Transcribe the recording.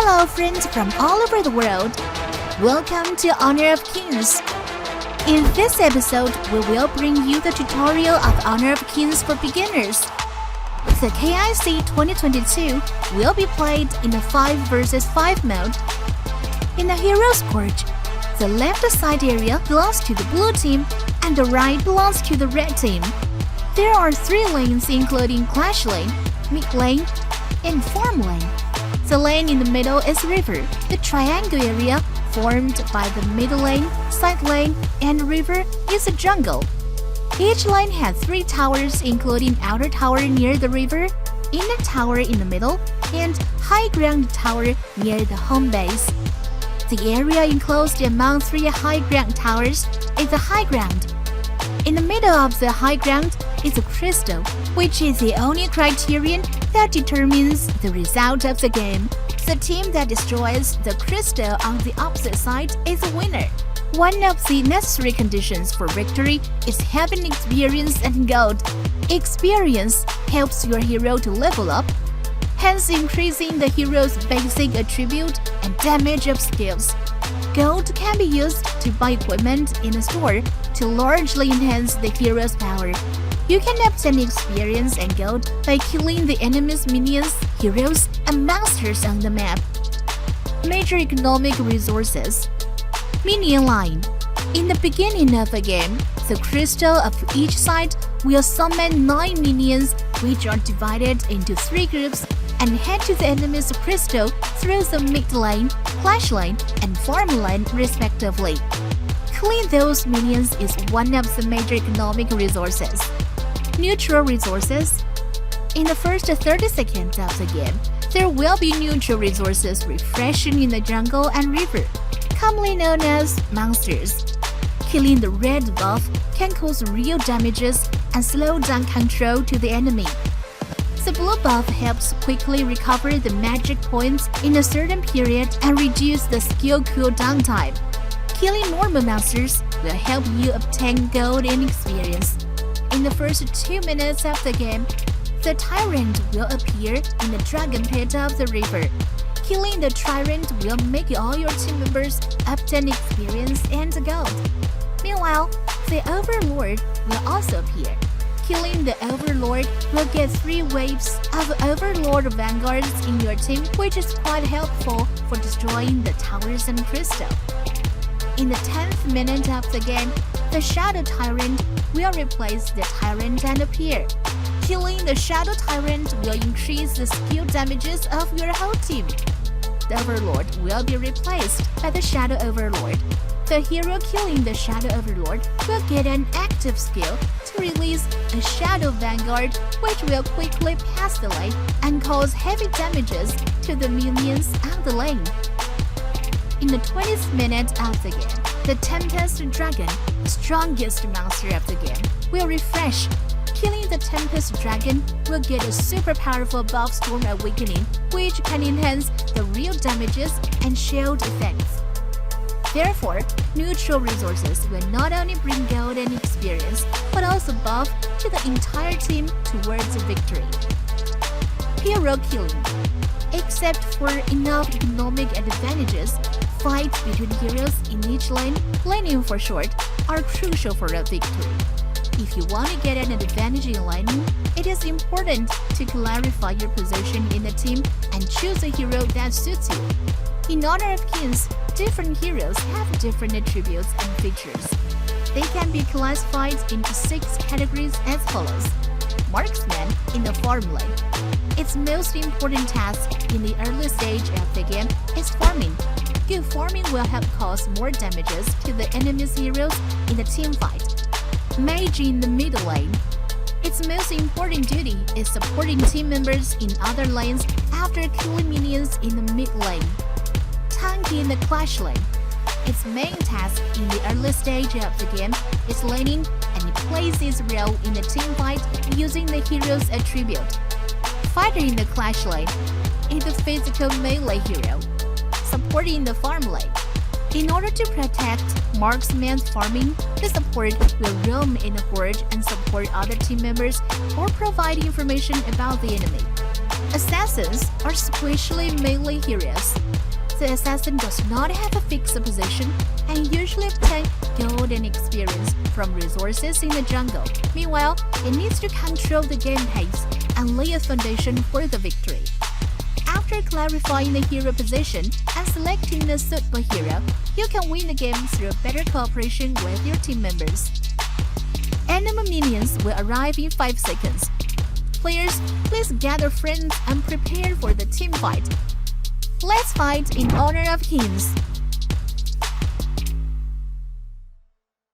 Hello friends from all over the world. Welcome to Honor of Kings. In this episode, we will bring you the tutorial of Honor of Kings for beginners. The KIC 2022 will be played in a 5 vs 5 mode. In the Hero's Court, the left side area belongs to the blue team and the right belongs to the red team. There are 3 lanes including Clash Lane, Mid Lane, and Farm Lane. The lane in the middle is River. The triangle area formed by the middle lane, side lane, and river is a jungle. Each lane has 3 towers including outer tower near the river, inner tower in the middle, and high ground tower near the home base. The area enclosed among 3 high ground towers is the high ground. In the middle of the high ground is a crystal, which is the only criterion that determines the result of the game. The team that destroys the crystal on the opposite side is a winner. One of the necessary conditions for victory is having experience and gold. Experience helps your hero to level up, hence increasing the hero's basic attribute and damage of skills. Gold can be used to buy equipment in a store to largely enhance the hero's power. You can obtain experience and gold by killing the enemy's minions, heroes, and monsters on the map. Major economic resources. Minion line. In the beginning of the game, the crystal of each side will summon 9 minions, which are divided into 3 groups and head to the enemy's crystal through the mid lane, clash lane, and farm lane respectively. Killing those minions is one of the major economic resources. Neutral resources. In the first 30 seconds of the game, there will be neutral resources refreshing in the jungle and river, commonly known as monsters. Killing the red buff can cause real damages and slow down control to the enemy. The blue buff helps quickly recover the magic points in a certain period and reduce the skill cooldown time. Killing normal monsters will help you obtain gold and experience. In the first 2 minutes of the game, the tyrant will appear in the dragon pit of the river. Killing the tyrant will make all your team members obtain experience and gold. Meanwhile, the overlord will also appear. Killing the overlord will get 3 waves of overlord vanguards in your team, which is quite helpful for destroying the towers and crystal. In the 10th minute of the game, the Shadow Tyrant will replace the Tyrant and appear. Killing the Shadow Tyrant will increase the skill damages of your whole team. The Overlord will be replaced by the Shadow Overlord. The hero killing the Shadow Overlord will get an active skill to release a Shadow Vanguard, which will quickly pass the lane and cause heavy damages to the minions on the lane. In the 20th minute of the game, the Tempest Dragon, strongest monster of the game, will refresh. Killing the Tempest Dragon will get a super powerful buff Storm Awakening, which can enhance the real damages and shield effects. Therefore, neutral resources will not only bring gold and experience, but also buff to the entire team towards victory. Hero killing. Except for enough economic advantages, fights between heroes in each lane, laning for short, are crucial for a victory. If you want to get an advantage in laning, it is important to clarify your position in the team and choose a hero that suits you. In Honor of Kings, different heroes have different attributes and features. They can be classified into 6 categories as follows. Marksman in the farm lane. Its most important task in the early stage of the game is farming. Good farming will help cause more damages to the enemy's heroes in the team fight. Mage in the middle lane. Its most important duty is supporting team members in other lanes after killing minions in the mid lane. Tank in the clash lane. Its main task in the early stage of the game is laning, and it plays its role in the team fight using the hero's attribute. Fighter in the clash lane is the physical melee hero, supporting the farm lane. In order to protect marksman's farming, the support will roam in the forge and support other team members or provide information about the enemy. Assassins are specially melee heroes. The assassin does not have a fixed position and usually obtains gold and experience from resources in the jungle. Meanwhile, it needs to control the game pace and lay a foundation for the victory. After clarifying the hero position and selecting the suitable hero, you can win the game through better cooperation with your team members. Enemy minions will arrive in 5 seconds. Players, please gather friends and prepare for the team fight. Let's fight in honor of kings.